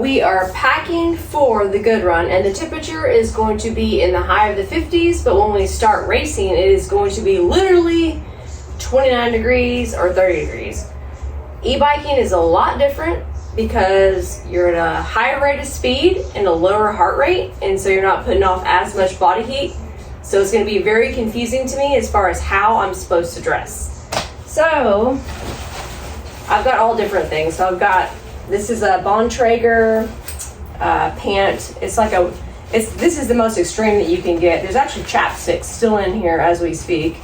we are packing for the good run, and the temperature is going to be in the high of the 50s, but when we start racing, it is going to be literally 29 degrees or 30 degrees. E-biking is a lot different because you're at a higher rate of speed and a lower heart rate, and so you're not putting off as much body heat. So it's going to be very confusing to me as far as how I'm supposed to dress. So I've got all different things. So I've got, this is a Bontrager pant. It's like this is the most extreme that you can get. There's actually chapstick still in here as we speak.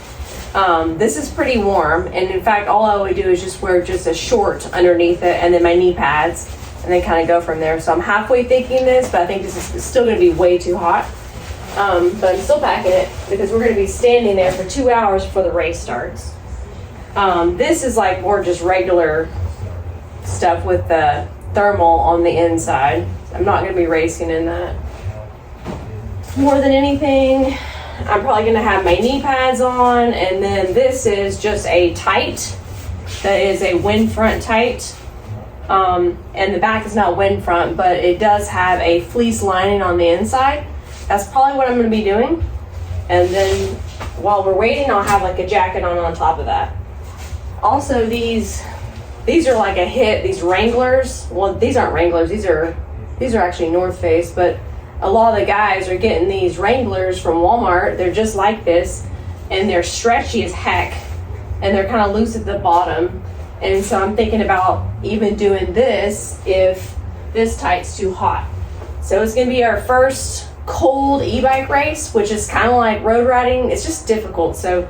This is pretty warm, and in fact all I would do is just wear just a short underneath it and then my knee pads and then kind of go from there. So I'm halfway thinking this, but I think this is still going to be way too hot. But I'm still packing it because we're going to be standing there for 2 hours before the race starts. This is like more just regular stuff with the thermal on the inside. I'm not going to be racing in that. More than anything, I'm probably going to have my knee pads on, and then this is just a tight that is a wind front tight. And the back is not wind front, but it does have a fleece lining on the inside. That's probably what I'm going to be doing. And then while we're waiting, I'll have like a jacket on top of that. Also, these are like a hit. These Wranglers. Well, these aren't Wranglers. These are actually North Face. But a lot of the guys are getting these Wranglers from Walmart. They're just like this, and they're stretchy as heck, and they're kind of loose at the bottom. And so I'm thinking about even doing this if this tight's too hot. So it's going to be our first cold e-bike race, which is kind of like road riding. It's just difficult. So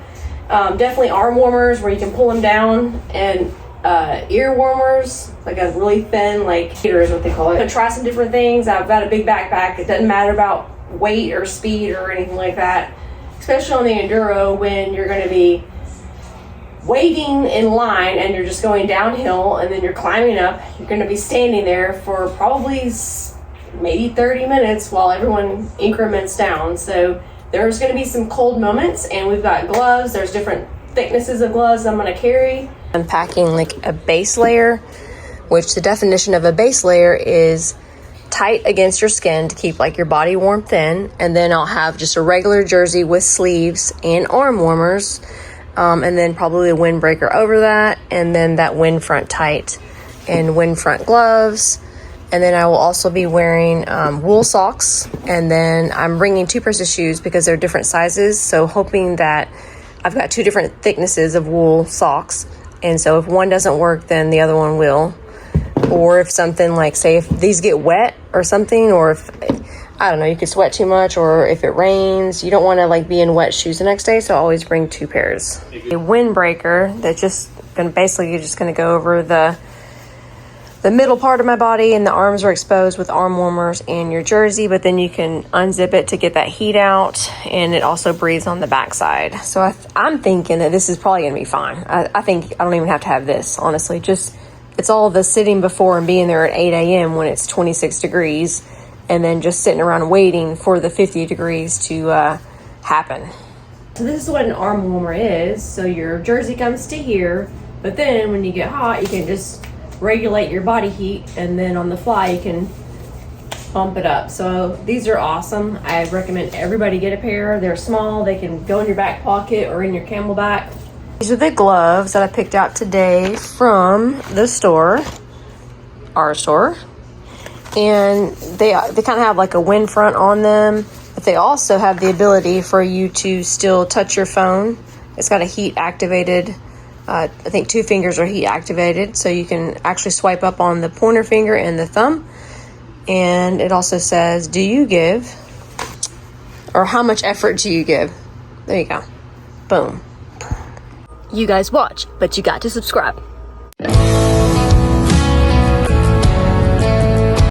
definitely arm warmers where you can pull them down, and ear warmers, like a really thin, like heater is what they call it. I'm gonna try some different things. I've got a big backpack. It doesn't matter about weight or speed or anything like that, especially on the enduro when you're going to be waiting in line and you're just going downhill and then you're climbing up. You're going to be standing there for probably maybe 30 minutes while everyone increments down. So there's going to be some cold moments, and we've got gloves. There's different thicknesses of gloves I'm going to carry. I'm packing like a base layer, which the definition of a base layer is tight against your skin to keep like your body warmth in. And then I'll have just a regular jersey with sleeves and arm warmers, and then probably a windbreaker over that, and then that wind front tight and wind front gloves. And then I will also be wearing wool socks, and then I'm bringing 2 pairs of shoes because they're different sizes, so hoping that I've got 2 different thicknesses of wool socks, and so if one doesn't work, then the other one will. Or if something like, say if these get wet or something, or if, I don't know, you could sweat too much, or if it rains, you don't want to like be in wet shoes the next day, so I always bring 2 pairs. A windbreaker that's just gonna basically just gonna go over the middle part of my body, and the arms are exposed with arm warmers and your jersey, but then you can unzip it to get that heat out, and it also breathes on the backside. So I'm thinking that this is probably gonna be fine. I think I don't even have to have this, honestly. Just, it's all the sitting before and being there at 8 a.m. when it's 26 degrees, and then just sitting around waiting for the 50 degrees to happen. So this is what an arm warmer is. So your jersey comes to here, but then when you get hot, you can just regulate your body heat, and then on the fly you can bump it up. So these are awesome. I recommend everybody get a pair. They're small. They can go in your back pocket or in your camelback. These are the gloves that I picked out today from the store, our store, and they kind of have like a wind front on them, but they also have the ability for you to still touch your phone. It's got a heat activated, I think 2 fingers are heat activated, so you can actually swipe up on the pointer finger and the thumb. And it also says, do you give, or how much effort do you give? There you go. Boom. You guys watch, but you got to subscribe.